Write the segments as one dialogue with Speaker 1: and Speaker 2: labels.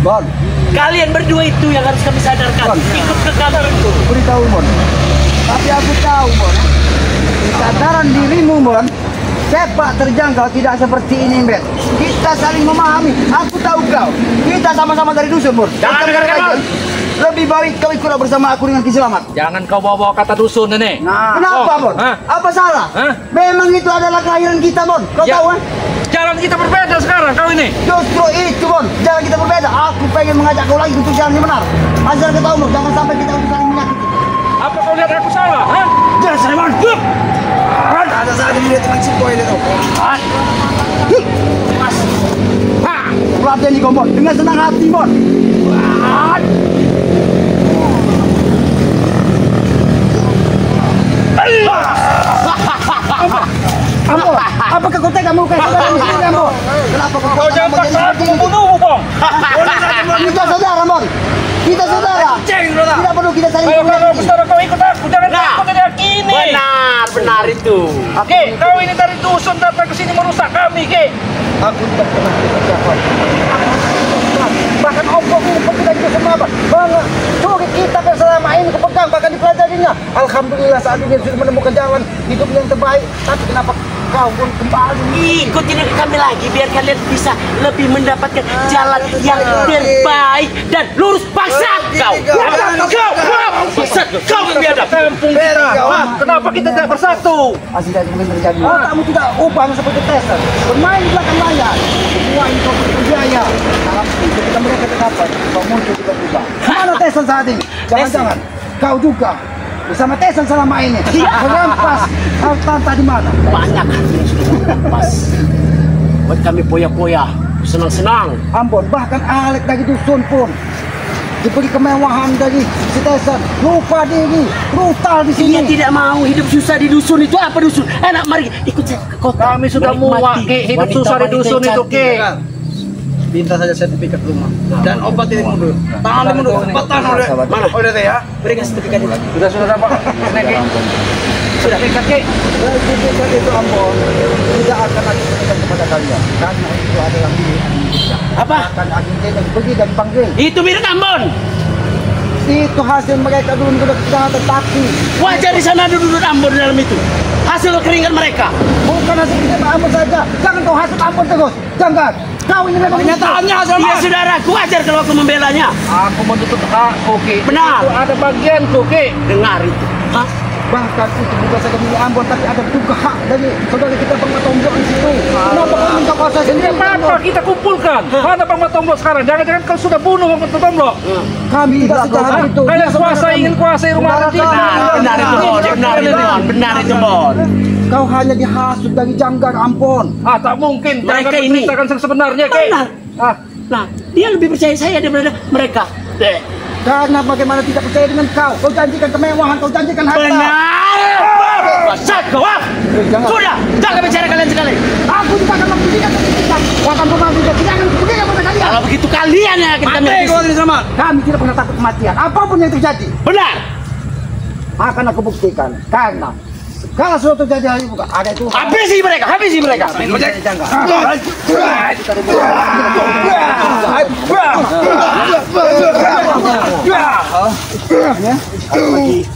Speaker 1: Bon,
Speaker 2: Kalian berdua itu yang harus kami sadarkan.
Speaker 1: Bon.
Speaker 2: Ikut ke kamar itu.
Speaker 1: beritahu Bon. Tapi aku tahu Bon, kesadaran dirimu Bon, sepak terjang kau tidak seperti ini Ben. Kita saling memahami. Aku tahu kau. Kita sama-sama dari dusun Bon.
Speaker 3: Jangan dengarkan.
Speaker 1: Lebih baik kau ikutlah bersama aku dengan Ki Selamat.
Speaker 3: Jangan kau bawa-bawa kata dusun ini.
Speaker 1: Nah, kenapa Bon?
Speaker 3: Hah?
Speaker 1: Apa salah?
Speaker 3: Hah?
Speaker 1: Memang itu adalah kelahiran kita Bon. Kau
Speaker 3: Ya.
Speaker 1: tahu kan?
Speaker 3: Jalan kita berbeda sekarang kau ini.
Speaker 1: Justru itu Bon, jalan kita berbeda. Aku pengen mengajak kau lagi untuk jalan yang benar. Asal kau tahu Bon, jangan sampai kita untuk saling menyakiti.
Speaker 3: Apa kau lihat aku salah? Hah?
Speaker 1: Jangan saling Bon. Ada saat ini dia teman si boy itu. Mas. Ha, pelatihan nih Bon, dengan senang hati Bon. Ambo, apakah kau tega mau kasih saudara sendiri Ambo? Kenapa
Speaker 3: Kau jangan paksa aku membunuhmu, Bang.
Speaker 1: Kita saudara Bon, kita saudara. Tidak perlu kita saling
Speaker 3: Kalau
Speaker 1: menyakiti.
Speaker 3: saudara kau ikut aku, jangan takut dari ini.
Speaker 2: Benar itu.
Speaker 3: Oke, kau ini dari dusun datang ke sini merusak kami, Ki.
Speaker 1: Aku tidak pernah berjawab. Bahkan ombong ini pun tidak bisa apa. Banget. Curi kita yang selama ini kepegang bahkan dipelajarinya. Alhamdulillah saat ini sudah menemukan jalan hidup yang terbaik. Tapi kenapa kau pun kembali?
Speaker 2: Ikutin kami lagi biar kalian bisa lebih mendapatkan jalan yang terbaik dan lurus. Paksa kau. Kau yang biadab.
Speaker 3: Kampung kita. Hah? Kenapa kita tidak bersatu?
Speaker 1: Masih tidak mungkin terjadi. Kamu tidak ubah seperti Tesla. Bermain di belakang layar. Semua ini kau berjaya. Tapi ketika mereka terdapat, kau muncul tiba-tiba. Mana Tesla saat ini? Jangan-jangan kau juga bersama Tesla selama ini. Merampas harta di mana?
Speaker 2: Banyak hati yang sudah pas. Buat kami poya-poya, senang-senang.
Speaker 1: Ambon, bahkan Alek dari dusun pun diberi kemewahan dari si Tesla. Lupa diri, brutal di
Speaker 2: Dia
Speaker 1: sini.
Speaker 2: tidak mau hidup susah di dusun itu. Apa dusun? Enak, mari ikut saya ke kota.
Speaker 3: Kami sudah muak, Ki. Hidup susah di dusun itu, Ki.
Speaker 4: Minta saja sertifikat rumah dan obat ini mundur. Tangan ini mundur. Obat oleh mana? Oleh teh ya.
Speaker 2: Berikan sertifikat itu.
Speaker 3: Sudah dapat. Ki. Sudah dekat, Ki.
Speaker 1: Sertifikat itu Ambon tidak akan aku berikan kepada kalian karena itu adalah milik Indonesia.
Speaker 2: Apa?
Speaker 1: Akan agenda yang pergi dan panggil.
Speaker 2: Itu milik Ambon.
Speaker 1: Itu hasil mereka dulu sudah kita tetapi
Speaker 2: Wajar di sana duduk Ambon dalam itu. Hasil keringat mereka.
Speaker 1: bukan hasil kita Ambon saja. Jangan kau hasil Ambon terus. Jangan. Kau ini memang
Speaker 4: Kenyataannya hasil
Speaker 2: Dia saudaraku, wajar kalau aku membelanya.
Speaker 3: Aku menuntut hakku, Ki.
Speaker 2: Benar.
Speaker 3: Itu ada bagianku, Ki.
Speaker 2: Dengar itu. Hah?
Speaker 1: bahkan itu bukan saja milik Ambon tapi ada juga hak dari saudara kita Bang Matombok di situ. Kenapa kau minta kuasa sendiri?
Speaker 3: Apa kita kumpulkan? Mana Bang Matombok sekarang? Jangan-jangan kau sudah bunuh Bang Matombok.
Speaker 1: Kami tidak sejahat itu.
Speaker 3: Kalian kuasa ingin kuasai rumah
Speaker 1: Saudara
Speaker 3: kita.
Speaker 2: Benar itu, Bon. Benar itu, Bon. Benar itu, Bon.
Speaker 1: Kau hanya dihasut dari Janggar Ambon.
Speaker 3: Ah, tak mungkin.
Speaker 2: Mereka
Speaker 3: Jangan
Speaker 2: ini.
Speaker 3: menceritakan yang sebenarnya, Ki.
Speaker 2: Benar.
Speaker 3: Ah,
Speaker 2: Nah, dia lebih percaya saya daripada mereka.
Speaker 1: Karena bagaimana tidak percaya dengan kau? Kau janjikan kemewahan, kau janjikan harta.
Speaker 2: Benar. Basat kau, ah.
Speaker 1: Jangan.
Speaker 2: Sudah, jangan bicara kalian sekali.
Speaker 1: Aku tidak akan memberikan ketika kau akan memberikan tidak akan memberikan kepada kalian.
Speaker 2: Kalau begitu kalian yang akan kami
Speaker 4: Mati
Speaker 2: habisi.
Speaker 4: kau ini sama.
Speaker 1: Kami tidak pernah takut kematian. Apapun yang terjadi
Speaker 2: Benar.
Speaker 1: akan aku buktikan. Karena kalau suatu terjadi hari bukan ada itu.
Speaker 2: Habisi mereka, habisi mereka.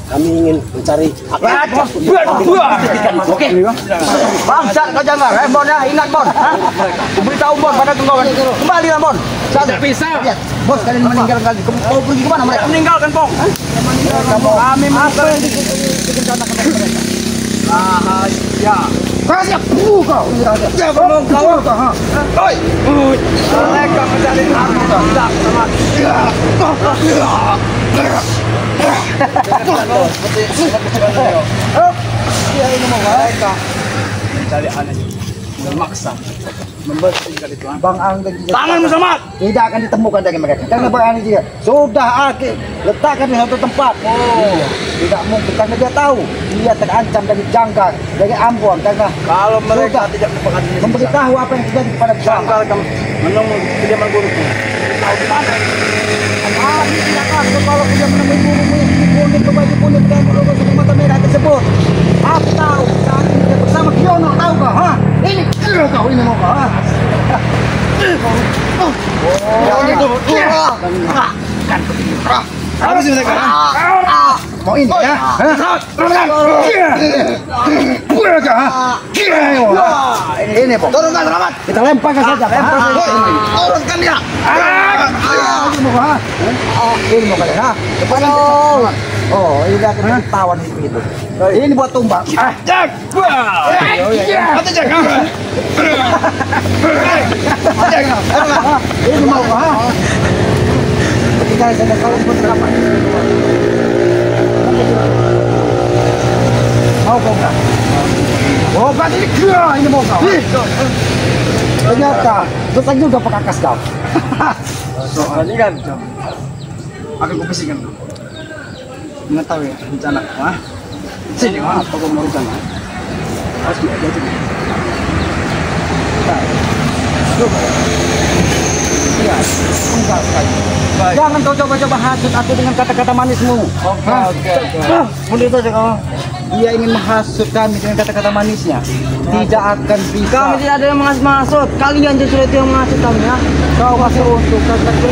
Speaker 2: Kami ingin mencari Oke.
Speaker 1: Bangsa kau jangan, Bon ya, ingat Bon. Beritahu Bon pada kawan. Kembali lah Bon. Saat
Speaker 4: Pisah.
Speaker 1: lihat, bos kalian meninggalkan. Kau pergi kemana mereka?
Speaker 4: Meninggalkan Pong.
Speaker 1: Kami meninggalkan rencanakan mereka.
Speaker 4: Ya.
Speaker 1: Kasih kau.
Speaker 4: Ya belum kau.
Speaker 1: Ha.
Speaker 4: Oi. Mereka mencari harta. Tak sama.
Speaker 1: Dia ini mau mereka
Speaker 4: Mencari aneh. Memaksa. Membersihkan itu.
Speaker 1: Bang Angga juga
Speaker 4: Tanganmu sama.
Speaker 1: tidak akan ditemukan dari mereka. Karena Bang Angga juga sudah akhir letakkan di satu tempat. Tidak mungkin karena dia tahu dia terancam dari Janggar, dari Ambon karena
Speaker 4: Kalau mereka
Speaker 1: sudah
Speaker 4: tidak merupakan diri
Speaker 1: memberitahu apa yang terjadi kepada Janggar.
Speaker 4: Janggal menunggu kediaman guruku. Tahu di mana?
Speaker 1: Kami tidak takut kalau dia menemui kulit baju kulit dan berlubang mata merah tersebut. Aku tahu saat ini dia bersama Kiono, tahu kau? Ha? Ini kau ini mau kau? Ha? Harus mereka. Mau ini ya? Ini Bong. Turunkan Rahmat. Kita lemparkan saja. Lempar saja. Turunkan dia. Ini mau kalian ha? Oh, ini akan tawan itu. Ini buat tumbang.
Speaker 3: Jak.
Speaker 1: Atau jak. Ini mau ha? Kita ada kalau pun berapa? Mau kau enggak? Oh, kan ini mau kau. Ternyata besar juga pekakas kau. Soalnya kan aku kepisingan mengetahui rencana sini apa kau mau rencana harus diajar ya enggak jangan kau coba-coba hasut aku dengan kata-kata manismu. Oke. Mundur saja kau. Dia ingin menghasut kami dengan kata-kata manisnya. Tidak akan bisa.
Speaker 4: Kami tidak ada yang menghasut. Kalian justru itu yang menghasut kami ya.
Speaker 1: Kau masih untuk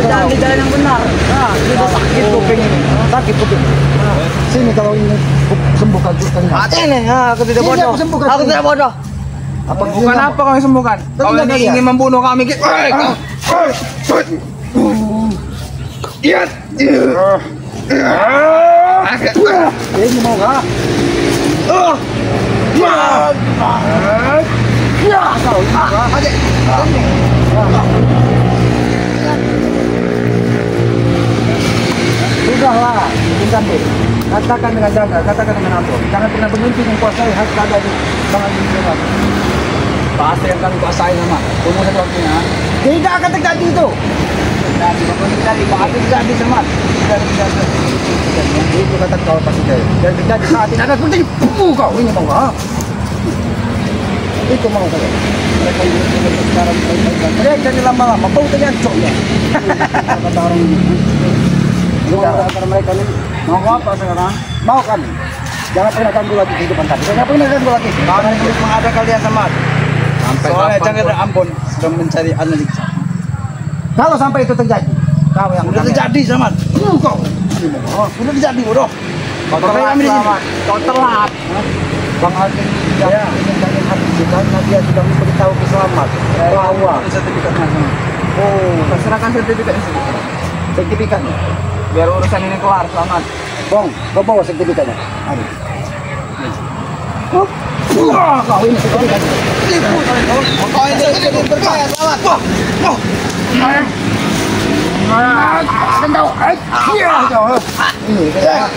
Speaker 4: Jalan di jalan yang benar. Nah,
Speaker 1: sudah sakit kuping ini. Sakit kuping. Sini kalau ingin sembuhkan kupingnya.
Speaker 4: Mati nih. Aku tidak
Speaker 1: Sini
Speaker 4: bodoh.
Speaker 1: aku sembuhkan.
Speaker 4: Aku tidak bodoh.
Speaker 1: Apa
Speaker 4: Bukan apa kau yang sembuhkan? Kau
Speaker 1: Tentu
Speaker 4: yang
Speaker 1: saja.
Speaker 4: ingin membunuh kami.
Speaker 1: Ini mau kah? Sudahlah, bukan deh. Katakan dengan jaga, katakan dengan ampun. Jangan pernah berhenti menguasai hak ada di tangan kita. Pasti yang kami kuasai nama. Tunggu satu waktunya. Tidak akan terjadi itu. Jadi, pasti terjadi semua. Itu kata kau pasti terjadi. Dan terjadi saat ini ada penting. Kau ini mau kah? Itu mau kau. Mereka ini sekarang mereka ini lama-lama bau ternyacoknya. Kata orang ini. Sudah antara mereka ini mau apa sekarang? Mau kami. Jangan pernah ganggu lagi kehidupan kami. Jangan pernah ganggu lagi.
Speaker 4: Kami harus mengada kalian sama. Soalnya jangan ada ampun sudah mencari analik.
Speaker 1: Kalau sampai itu terjadi, kau yang
Speaker 4: Sudah terjadi sama.
Speaker 1: kau.
Speaker 4: Sudah terjadi bodoh.
Speaker 1: Kau telat,
Speaker 4: Kau telat.
Speaker 1: Bang Alvin tidak ingin kalian habisi karena dia sudah memberitahu selamat bahwa
Speaker 4: Sertifikatnya sama.
Speaker 1: oh
Speaker 4: Serahkan sertifikatnya sini.
Speaker 1: sertifikatnya.
Speaker 4: Biar urusan ini kelar, selamat.
Speaker 1: Bong, kau bawa sertifikatnya. Ayo. Wah, kau ini sertifikatnya.
Speaker 4: Kau ini berkaya, selamat.
Speaker 1: Sendau. Iya, kau. Ini kita.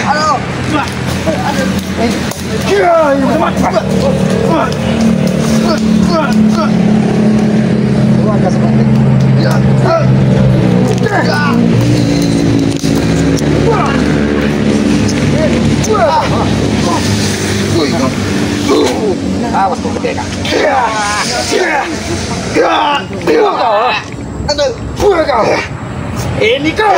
Speaker 4: Halo.
Speaker 1: Iya, ini keluarga seperti. Awas tuh, mereka. Ini kau.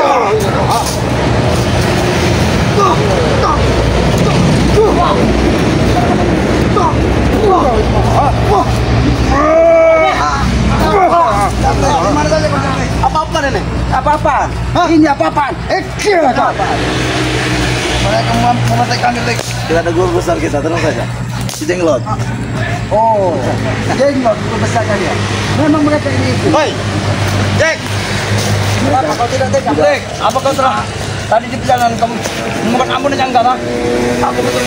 Speaker 4: Apa-apa nenek?
Speaker 1: Apa-apa? Ini apa-apaan? Kira kau.
Speaker 4: Mereka memetik kami, Lik. Tidak ada guru besar kita, terus saja. Si Jenglot.
Speaker 1: Oh, jenglot itu besarnya dia. Memang mereka ini itu.
Speaker 4: Hoi, Jack.
Speaker 1: Kenapa kau tidak tega?
Speaker 4: Jack, apa kau telah tadi di perjalanan kamu mengubat ampun aja enggak, lah? Aku betul.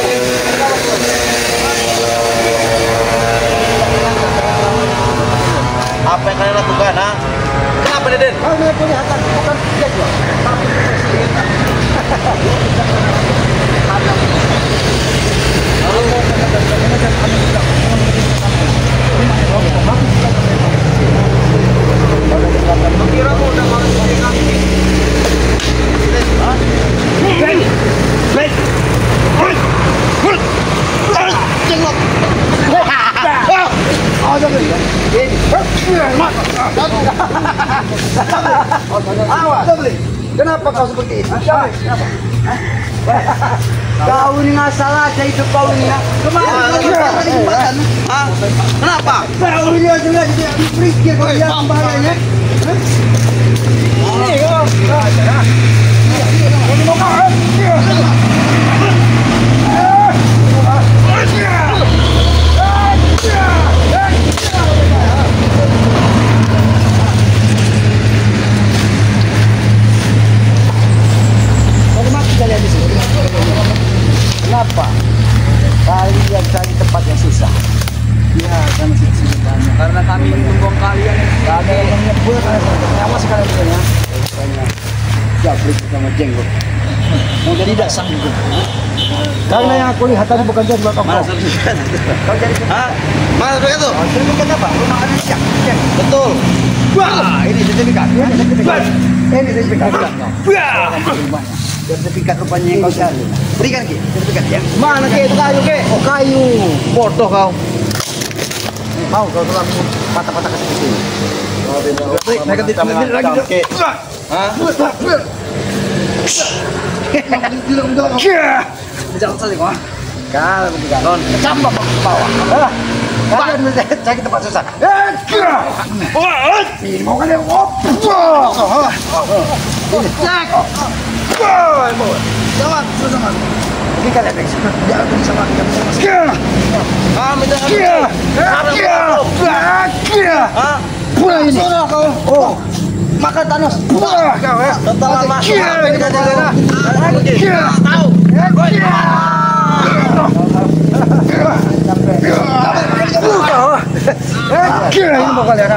Speaker 4: Apa yang kalian lakukan, ha? Kenapa, Deden?
Speaker 1: Kau ini kelihatan bukan jenglot, tapi presiden. Awas. Kenapa kau seperti itu? Kenapa?
Speaker 4: Kau ini nggak salah aja itu kau ini ya. Kemarin kau di jembatan. Kenapa?
Speaker 1: Kau ini aja jadi berpikir kau yang bahayanya. Ini kau. Ini mau kau. Kenapa? Kalian cari tempat yang susah. Ya, karena sini banyak.
Speaker 4: Karena kami membuang kalian.
Speaker 1: Ada yang nyebur karena nyawa sekali ya. Banyak. Jabrik sama jenggot. Mau jadi tidak sanggup. Karena yang aku lihat tadi bukan jadi bakal kau. Kau jadi
Speaker 4: Mana begitu?
Speaker 1: sertifikat apa? Rumah ada siap.
Speaker 4: Betul.
Speaker 1: Wah, ini sertifikat. Ini sertifikat. Sertifikat rupanya yang kau cari. Berikan Ki, sertifikat ya.
Speaker 4: Mana ke itu kayu ke?
Speaker 1: Oh, kayu.
Speaker 4: Bodoh kau.
Speaker 1: Mau kau tulang patah-patah ke sini.
Speaker 4: Negatif lagi. Hah?
Speaker 1: Jangan saling wah. Kalau begitu non, kecambak ke bawah. Kalian cari tempat susah. Ini mau kalian Jangan, jangan. Ini kalian jangan sama kita.
Speaker 4: Kami
Speaker 1: Pulang ini. Oh, makan Thanos. Pulang kau ya.
Speaker 4: Tentang masuk apa ini tahu.
Speaker 1: Ini mau kalian.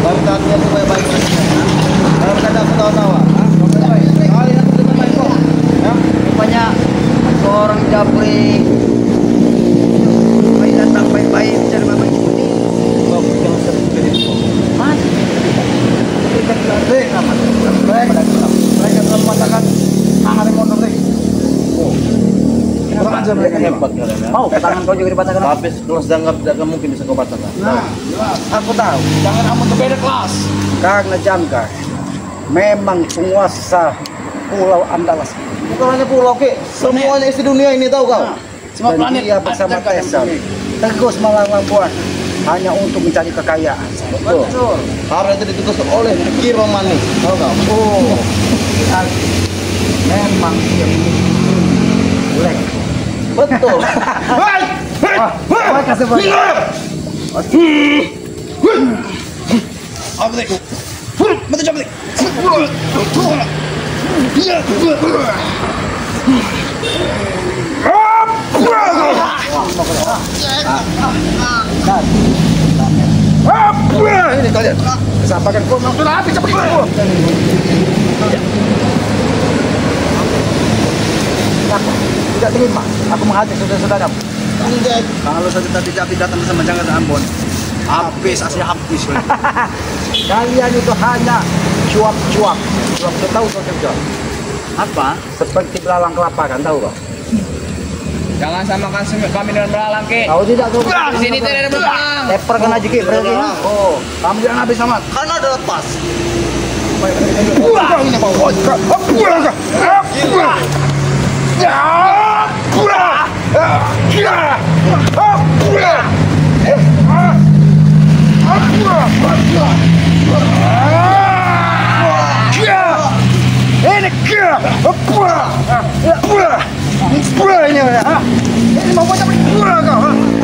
Speaker 4: Baru tanya tu baik-baik. Kalau kata aku tahu-tahu. Kalian aku dengar baik kok. Ya, rupanya seorang Japri. Baik datang baik-baik cari baik ini. Kau jangan sedih. Mas. Kita keluar nama. Mereka telah mengatakan tangan yang motor deh. Oh. Kenapa aja mereka hebat kalian ya?
Speaker 1: Mau tangan kau juga dipatahkan.
Speaker 4: Tapi kelas danggap tidak mungkin bisa kau patahkan.
Speaker 1: Nah, aku tahu.
Speaker 4: Jangan kamu ke beda kelas.
Speaker 1: Karena Jamgar memang penguasa Pulau Andalas.
Speaker 4: Bukan hanya pulau ke, semuanya isi dunia ini tahu kau.
Speaker 1: Semua planet dia bersama Kaisar terus melawan buat hanya untuk mencari kekayaan.
Speaker 4: Betul. Harus itu ditugas oleh Kiro Manis, tahu kau?
Speaker 1: Oh, memang dia boleh.
Speaker 4: Betul.
Speaker 1: Kasih banyak.
Speaker 4: Apa ni? Betul jam ni.
Speaker 1: Ini kalian. Sampaikan kau sudah habis cepat. Tidak terima. Aku menghajar saudara-saudara.
Speaker 4: Kalau saja tadi Japi datang bersama Jangan Ambon, habis asli habis.
Speaker 1: Kalian itu hanya cuap-cuap. Cuap itu tahu cuap.
Speaker 4: Apa?
Speaker 1: Seperti belalang kelapa kan tahu kok?
Speaker 5: Jangan samakan kami dengan belalang, Ki.
Speaker 1: Tahu tidak tuh?
Speaker 5: Di sini tidak ada belalang.
Speaker 1: Leper kan aja Ki, berarti. Oh, kamu jangan habis sama.
Speaker 4: Karena ada lepas.
Speaker 1: Ini mau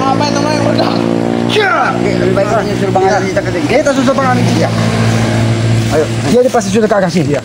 Speaker 4: Apa itu yang beredar?
Speaker 1: lebih baik suruh Bang Ali kita susul Bang Ali dia. Ayo, dia pasti sudah kakak sini dia.